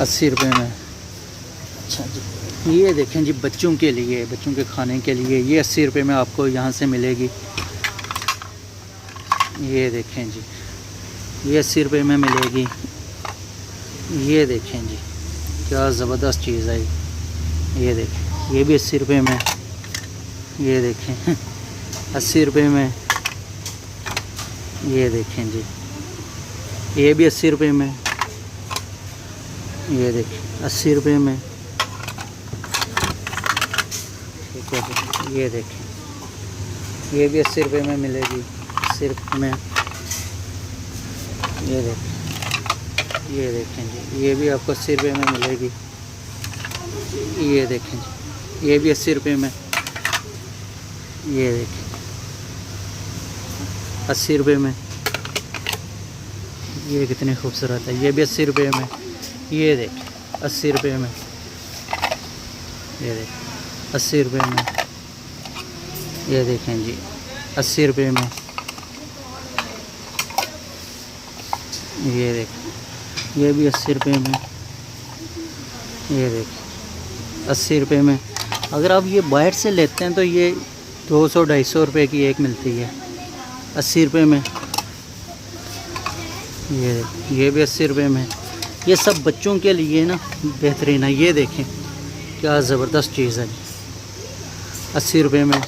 80 रुपये में। अच्छा जी, ये देखें जी बच्चों के लिए, बच्चों के खाने के लिए ये 80 रुपये में आपको यहाँ से मिलेगी। ये देखें जी, ये 80 रुपये में मिलेगी। ये देखें जी, क्या ज़बरदस्त चीज़ है ये देखें, ये भी 80 रुपये में। ये देखें 80 रुपये में। ये देखें जी, ये भी 80 रुपये में। ये देखें 80 रुपये में। ठीक है जी, ये देखें, ये भी 80 रुपये में मिलेगी, 80 रुपये में। ये देखें, ये देखें जी, ये भी आपको 80 रुपये में मिलेगी। ये देखें जी, ये भी 80 रुपये में। ये देखें 80 रुपये में। ये कितनी खूबसूरत है, ये भी 80 रुपये में। ये देखें 80 रुपये में। ये देखें 80 रुपये में। ये देखें जी 80 रुपये में। ये देखें, ये भी 80 रुपये में। ये देखें 80 रुपये में। अगर आप ये बाहर से लेते हैं तो ये 200-250 रुपये की एक मिलती है, 80 रुपये में। ये भी 80 रुपये में। ये सब बच्चों के लिए ना बेहतरीन है। ये देखें क्या ज़बरदस्त चीज़ है, 80 रुपये में।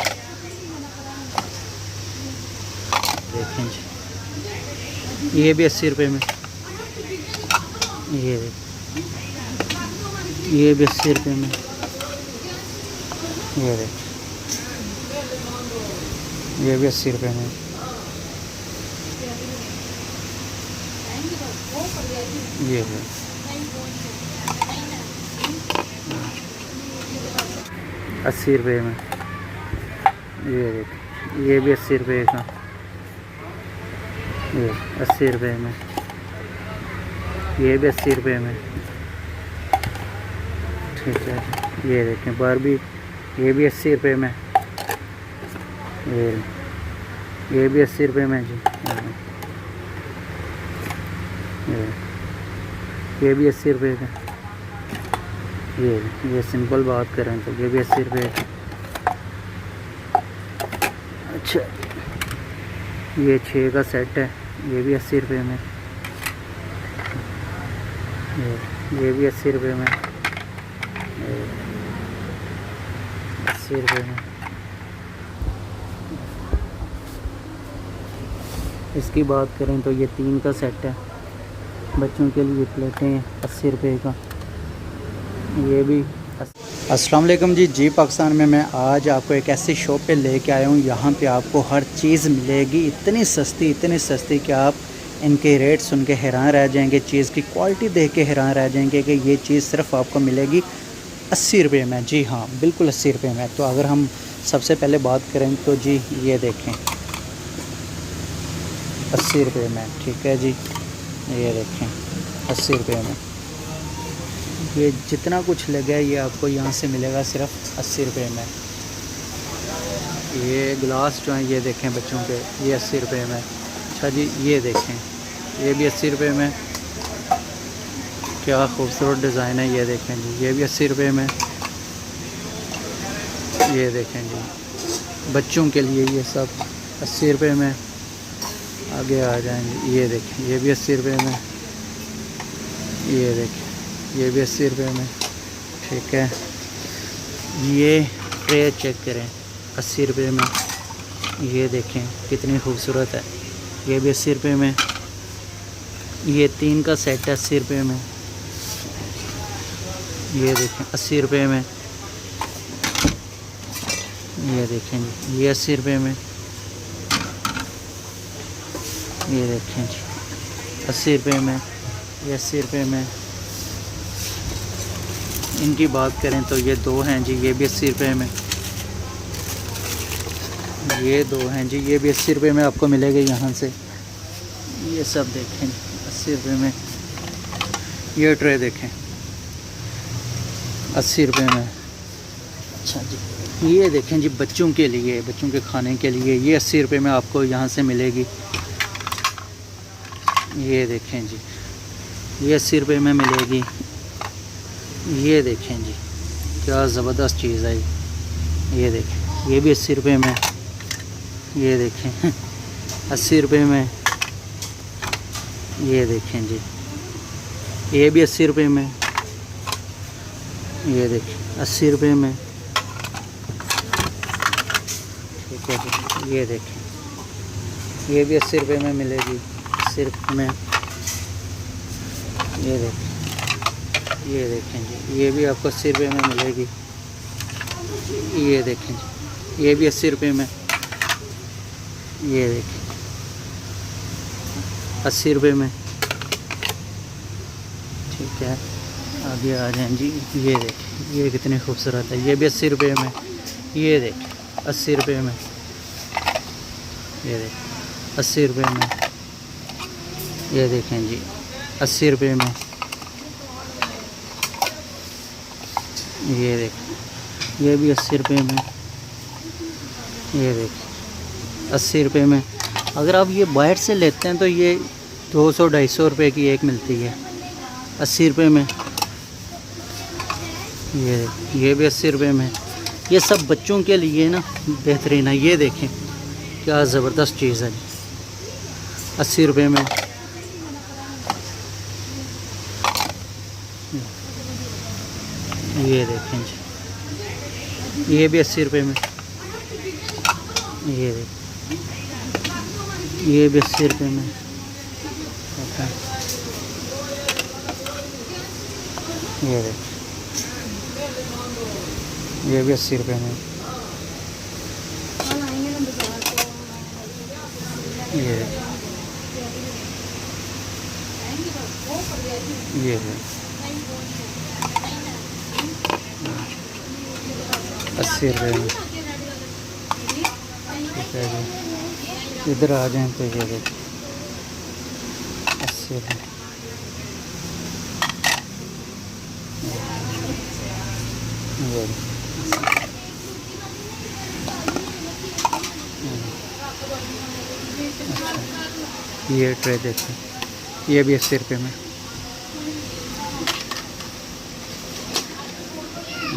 देखें जी, ये भी 80 रुपये में। ये भी 80 रुपये में। ये देखें, ये भी 80 रुपये में। ये है 80 रुपये में। ये देखें, ये भी 80 रुपये का। ये 80 रुपये में। ये भी 80 रुपये में। ठीक है, ये देखें बारबी, ये भी 80 रुपये में। ये भी 80 रुपये में जी। ये भी 80 रुपये का। ये सिंपल बात करें तो ये भी 80 रुपये का। अच्छा, ये 6 का सेट है, ये भी 80 रुपये में। ये भी 80 रुपये में। 80 रुपये में। इसकी बात करें तो ये 3 का सेट है, बच्चों के लिए प्लेटें हैं 80 रुपये का। ये भी। अस्सलाम वालेकुम जी पाकिस्तान में मैं आज आपको एक ऐसी शॉप पे लेके आया हूँ। यहाँ पे आपको हर चीज़ मिलेगी इतनी सस्ती कि आप इनके रेट सुन के हैरान रह जाएंगे। चीज़ की क्वालिटी देख के हैरान रह जाएंगे कि ये चीज़ सिर्फ आपको मिलेगी 80 रुपये में। जी हाँ, बिल्कुल 80 रुपये में। तो अगर हम सबसे पहले बात करें तो जी ये देखें 80 रुपये में। ठीक है जी, ये देखें 80 रुपये में। ये जितना कुछ लगा है ये आपको यहाँ से मिलेगा सिर्फ 80 रुपये में। ये गिलास जो हैं ये देखें बच्चों के, ये 80 रुपये में। अच्छा जी, ये देखें, ये भी 80 रुपये में। क्या खूबसूरत डिज़ाइन है, ये देखें जी, ये भी 80 रुपये में। ये देखें जी, बच्चों के लिए ये सब 80 रुपये में। आगे आ जाएंगे, ये देखें, ये भी 80 रुपये में। ये देखें, ये भी 80 रुपये में। ठीक है, ये ट्रे चेक करें 80 रुपये में। ये देखें कितनी खूबसूरत है, ये भी 80 रुपये में। ये 3 का सेट है 80 रुपये में। ये देखें 80 रुपये में। ये देखें जी, ये 80 रुपये में। ये देखें जी 80 रुपये में, ये 80 रुपये में। इनकी बात करें तो ये 2 हैं जी, ये भी 80 रुपये में। ये 2 हैं जी, ये भी 80 रुपये में आपको मिलेगा यहाँ से। ये सब देखें 80 रुपये में। ये ट्रे देखें 80 रुपये में। अच्छा जी, ये देखें जी बच्चों के लिए, बच्चों के खाने के लिए ये 80 रुपये में आपको यहाँ से मिलेगी। ये देखें जी, ये 80 रुपये में मिलेगी। ये देखें जी, क्या ज़बरदस्त चीज़ है ये देखें। ये भी 80 रुपये में, ये देखें 80 रुपये में। ये देखें जी, ये भी 80 रुपये में। ये देखें 80 रुपये में। ठीक है जी, ये देखें, ये भी 80 रुपये में मिलेगी, 80 रुपये में। ये देखें, ये देखें जी, ये भी आपको 80 रुपये में मिलेगी। ये देखें जी, ये भी 80 रुपये में। ये देखें 80 रुपये में। ठीक है, आगे आ जाएं जी। ये देखें, ये कितनी खूबसूरत है, ये भी 80 रुपये में। ये देखें 80 रुपये में। ये देखें 80 रुपये में। ये देखें जी 80 रुपये में। ये देखें, ये भी 80 रुपये में। ये देखें 80 रुपये में। अगर आप ये बाहर से लेते हैं तो ये 200-250 रुपये की एक मिलती है, 80 रुपये में। ये भी 80 रुपये में। ये सब बच्चों के लिए ना बेहतरीन है। ये देखें क्या ज़बरदस्त चीज़ है, 80 रुपये में। ये देखें जी, ये भी 80 रुपये में। ये देखें, ये भी 80 रुपये में। ये देखें, ये भी 80 रुपये में। ये देखें, ये है 80 रुपये में। ठीक है जी, इधर आ जाएं तो ये देखिए 80 रुपये। ये ट्रे देखिए, ये भी 80 रुपये में।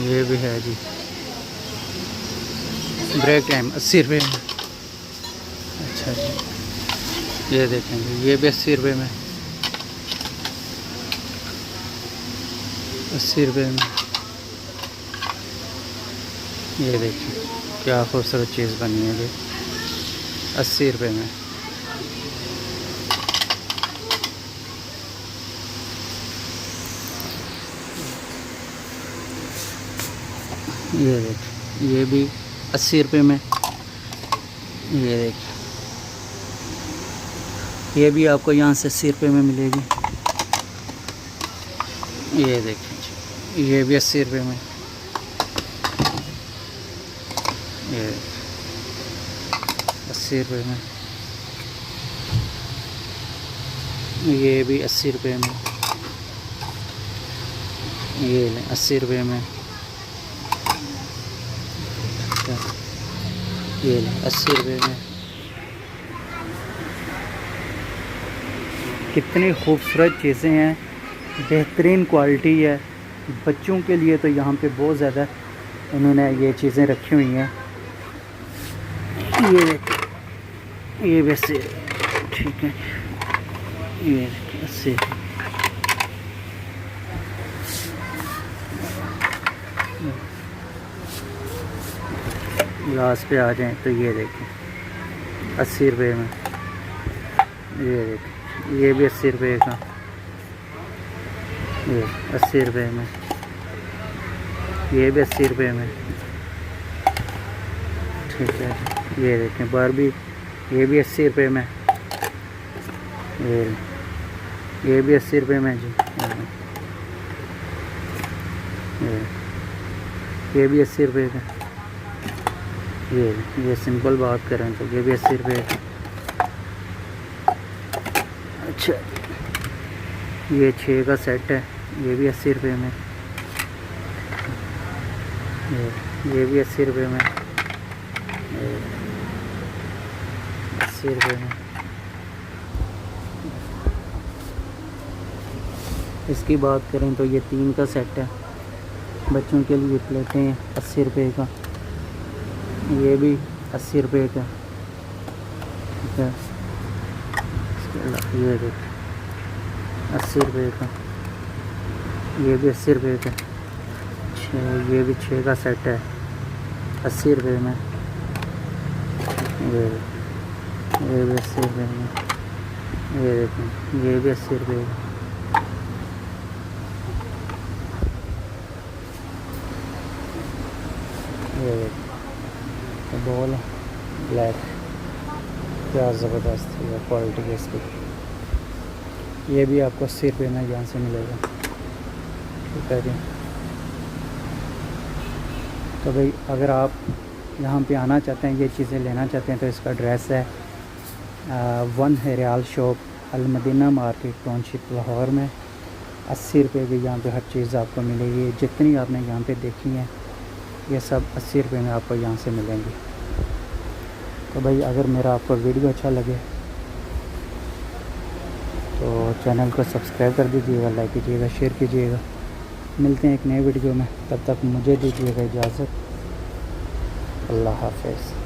ये भी है जी, ब्रेक टाइम 80 रुपये में। अच्छा जी, ये देखेंगे, ये भी 80 रुपये में। 80 रुपये में। ये देखिए क्या खूबसूरत चीज़ बनी है जी, 80 रुपये में। ये देखिए, ये भी 80 रुपये में। ये देखिए, ये भी आपको यहाँ से 80 रुपये में मिलेगी। ये देखिए, ये भी 80 रुपये में। ये 80 रुपये में। ये भी 80 रुपये में। ये 80 रुपये में। ये 80 रुपये में। कितनी खूबसूरत चीज़ें हैं, बेहतरीन क्वालिटी है। बच्चों के लिए तो यहाँ पे बहुत ज़्यादा उन्होंने ये चीज़ें रखी हुई हैं। ये देखिए, ये वैसे ठीक है। ये 80। लास्ट पे आ जाएं तो ये देखें 80 रुपये में। ये देखें, ये भी 80 रुपये का। ये 80 रुपये में। ये भी 80 रुपये में। ठीक है, ये देखें बारबी, ये भी 80 रुपये में। ये भी 80 रुपये में जी। ये भी 80 रुपये का। ये सिंपल बात करें तो ये भी 80 रुपये का। अच्छा, ये 6 का सेट है, ये भी 80 रुपये में। ये भी 80 रुपये में। 80 रुपये में। इसकी बात करें तो ये 3 का सेट है, बच्चों के लिए प्लेटें 80 रुपये का, ये भी 80 रुपये का। ठीक है, इसके अलावा ये देखिए 80 रुपये का, ये भी 80 रुपये का। ये भी 6 का सेट है 80 रुपये में। ये भी 80 रुपये में। ये देखें, ये भी 80 रुपये का। ये देखिए बॉल ब्लैक, क्या ज़बरदस्त है क्वालिटी है इसकी। ये भी आपको 80 रुपये में यहाँ से मिलेगा। ठीक है जी। तो भाई अगर आप यहाँ पे आना चाहते हैं, ये चीज़ें लेना चाहते हैं, तो इसका एड्रेस है 1 रियाल शॉप, अल मदीना मार्केट, टाउनशिप, लाहौर में। 80 रुपये की यहाँ पे हर चीज़ आपको मिलेगी। जितनी आपने यहाँ पे देखी हैं ये सब 80 रुपये में आपको यहाँ से मिलेंगी। तो भाई अगर मेरा आपको वीडियो अच्छा लगे तो चैनल को सब्सक्राइब कर दीजिएगा, लाइक कीजिएगा, शेयर कीजिएगा। मिलते हैं एक नए वीडियो में, तब तक मुझे दीजिएगा इजाज़त। अल्लाह हाफ़िज़।